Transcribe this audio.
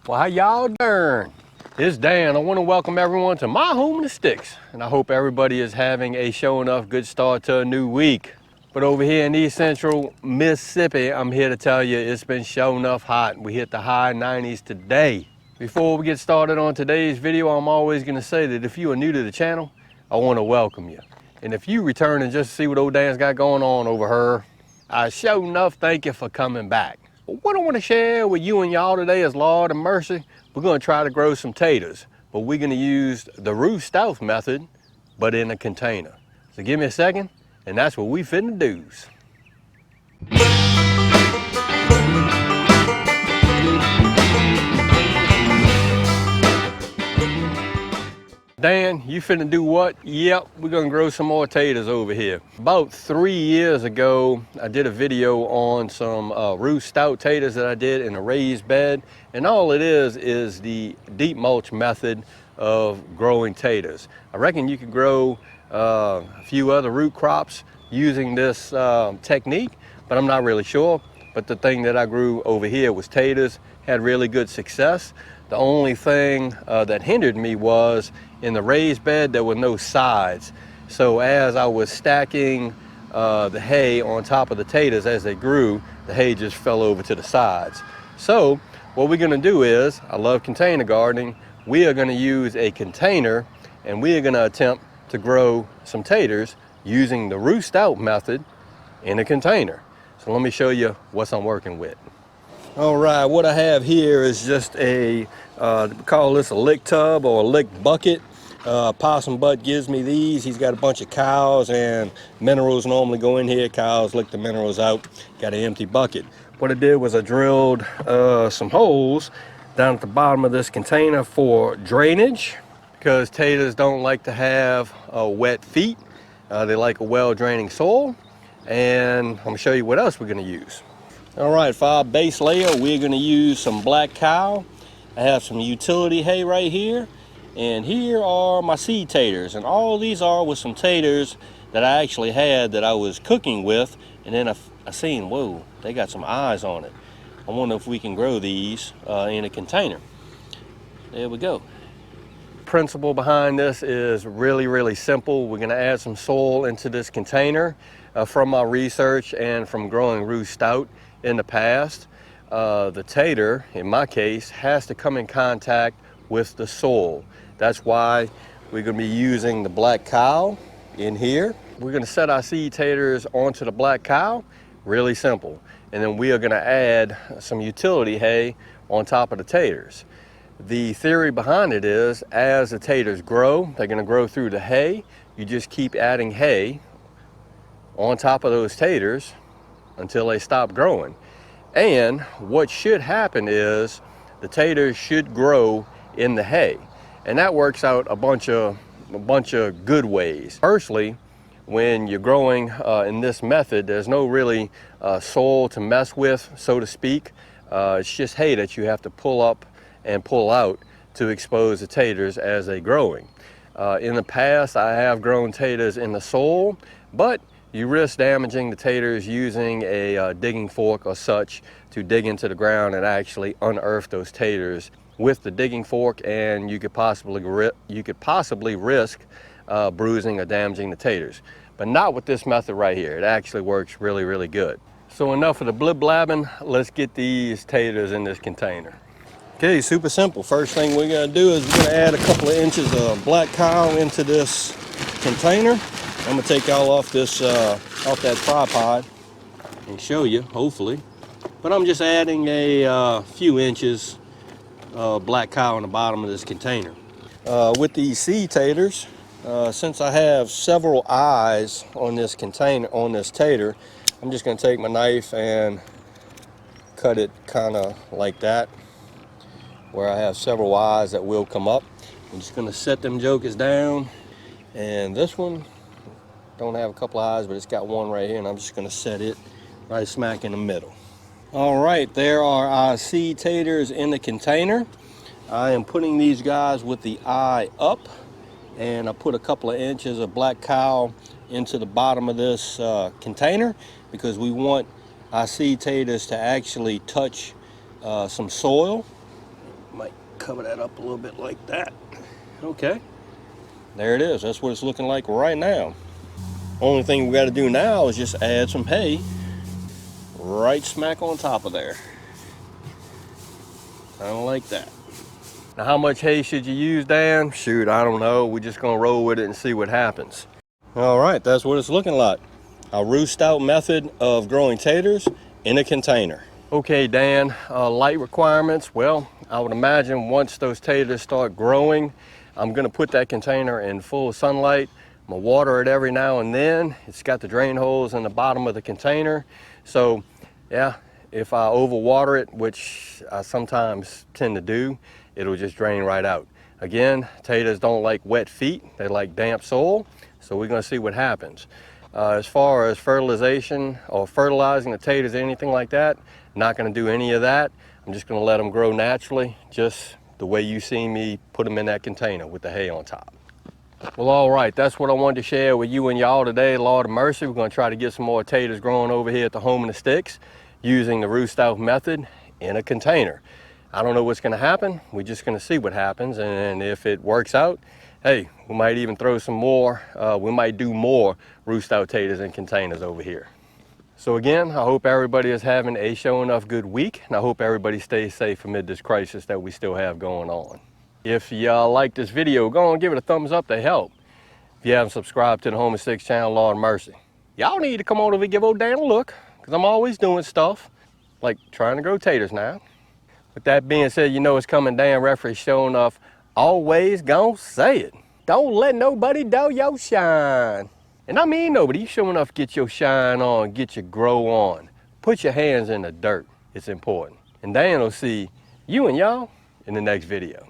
Well, how y'all doing? It's Dan. I want to welcome everyone to my home in the sticks, and I hope everybody is having a show enough good start to a new week. But over here in East Central Mississippi, I'm here to tell you it's been show enough hot. We hit the high 90s today. Before we get started on today's video, I'm always going to say that if you are new to the channel, I want to welcome you. And if you return and just see what old Dan's got going on over here, I show enough thank you for coming back. But what I want to share with you and y'all today is, Lord of mercy, we're going to try to grow some taters, but we're going to use the Ruth Stout Method, but in a container. So give me a second, and that's what we finna do's. Dan, you finna do what? Yep, we're gonna grow some more taters over here. About 3 years ago, I did a video on some Ruth Stout taters that I did in a raised bed. And all it is the deep mulch method of growing taters. I reckon you could grow a few other root crops using this technique, but I'm not really sure. But the thing that I grew over here was taters, had really good success. The only thing that hindered me was in the raised bed, there were no sides. So as I was stacking the hay on top of the taters as they grew, the hay just fell over to the sides. So what we're gonna do is, I love container gardening, we are gonna use a container and we are gonna attempt to grow some taters using the Ruth Stout method in a container. So let me show you what I'm working with. All right, what I have here is just a, we call this a lick tub or a lick bucket. Possum Butt gives me these. He's got a bunch of cows and minerals normally go in here. Cows lick the minerals out. Got an empty bucket. What I did was I drilled some holes down at the bottom of this container for drainage, because taters don't like to have wet feet. They like a well-draining soil. And I'm gonna show you what else we're gonna use. All right, for our base layer, we're gonna use some black cow. I have some utility hay right here. And here are my seed taters. And all these are with some taters that I actually had that I was cooking with. And then I seen, whoa, they got some eyes on it. I wonder if we can grow these in a container. There we go. Principle behind this is really, really simple. We're gonna add some soil into this container. From my research and from growing Ruth Stout in the past, the tater, in my case, has to come in contact with the soil. That's why we're gonna be using the black cow in here. We're gonna set our seed taters onto the black cow, really simple. And then we are gonna add some utility hay on top of the taters. The theory behind it is, as the taters grow, they're gonna grow through the hay. You just keep adding hay on top of those taters until they stop growing. And what should happen is the taters should grow in the hay. And that works out a bunch of good ways. Firstly, when you're growing in this method, there's no really soil to mess with, so to speak. It's just hay that you have to pull up and pull out to expose the taters as they're growing. In the past, I have grown taters in the soil, but you risk damaging the taters using a digging fork or such to dig into the ground and actually unearth those taters with the digging fork, and you could possibly risk bruising or damaging the taters. But not with this method right here. It actually works really, really good. So enough of the blib blabbing. Let's get these taters in this container. Okay, super simple. First thing we're gonna do is we're gonna add a couple of inches of black cow into this container. I'm gonna take y'all off this off that tripod and show you, hopefully. But I'm just adding a few inches of black cow in the bottom of this container. With these seed taters, since I have several eyes on this container, on this tater, I'm just gonna take my knife and cut it kind of like that, where I have several eyes that will come up. I'm just gonna set them jokers down, and this one don't have a couple of eyes, but it's got one right here, and I'm just gonna set it right smack in the middle. All right, there are our seed taters in the container. I am putting these guys with the eye up, and I put a couple of inches of black cow into the bottom of this container because we want our seed taters to actually touch some soil Might cover that up a little bit like that. Okay. There it is. That's what it's looking like right now. Only thing we got to do now is just add some hay right smack on top of there. I don't like that. Now, how much hay should you use, Dan? Shoot, I don't know. We're just gonna roll with it and see what happens. All right, that's what it's looking like. A Ruth Stout method of growing taters in a container. Okay, Dan, light requirements. Well, I would imagine once those taters start growing, I'm gonna put that container in full sunlight. I'm gonna water it every now and then. It's got the drain holes in the bottom of the container. So, yeah, if I overwater it, which I sometimes tend to do, it'll just drain right out. Again, taters don't like wet feet. They like damp soil. So we're gonna see what happens. As far as fertilization or fertilizing the taters, anything like that, not gonna do any of that. I'm just gonna let them grow naturally, just the way you see me put them in that container with the hay on top. Well, all right, that's what I wanted to share with you and y'all today. Lord of mercy, we're gonna try to get some more taters growing over here at the Home in the Sticks using the Ruth Stout method in a container. I don't know what's gonna happen. We're just gonna see what happens, and if it works out, hey, we might even throw some more, we might do more Ruth Stout taters in containers over here. So again, I hope everybody is having a show enough good week, and I hope everybody stays safe amid this crisis that we still have going on. If y'all like this video, go on and give it a thumbs up to help. If you haven't subscribed to the Home in the Sticks channel, Lord mercy, y'all need to come on over and give old Dan a look, because I'm always doing stuff, like trying to grow taters now. With that being said, you know it's coming. Dan Referee showing enough, always gonna say it. Don't let nobody dull your shine. And I mean nobody, you sure enough get your shine on, get your grow on. Put your hands in the dirt, it's important. And Dan will see you and y'all in the next video.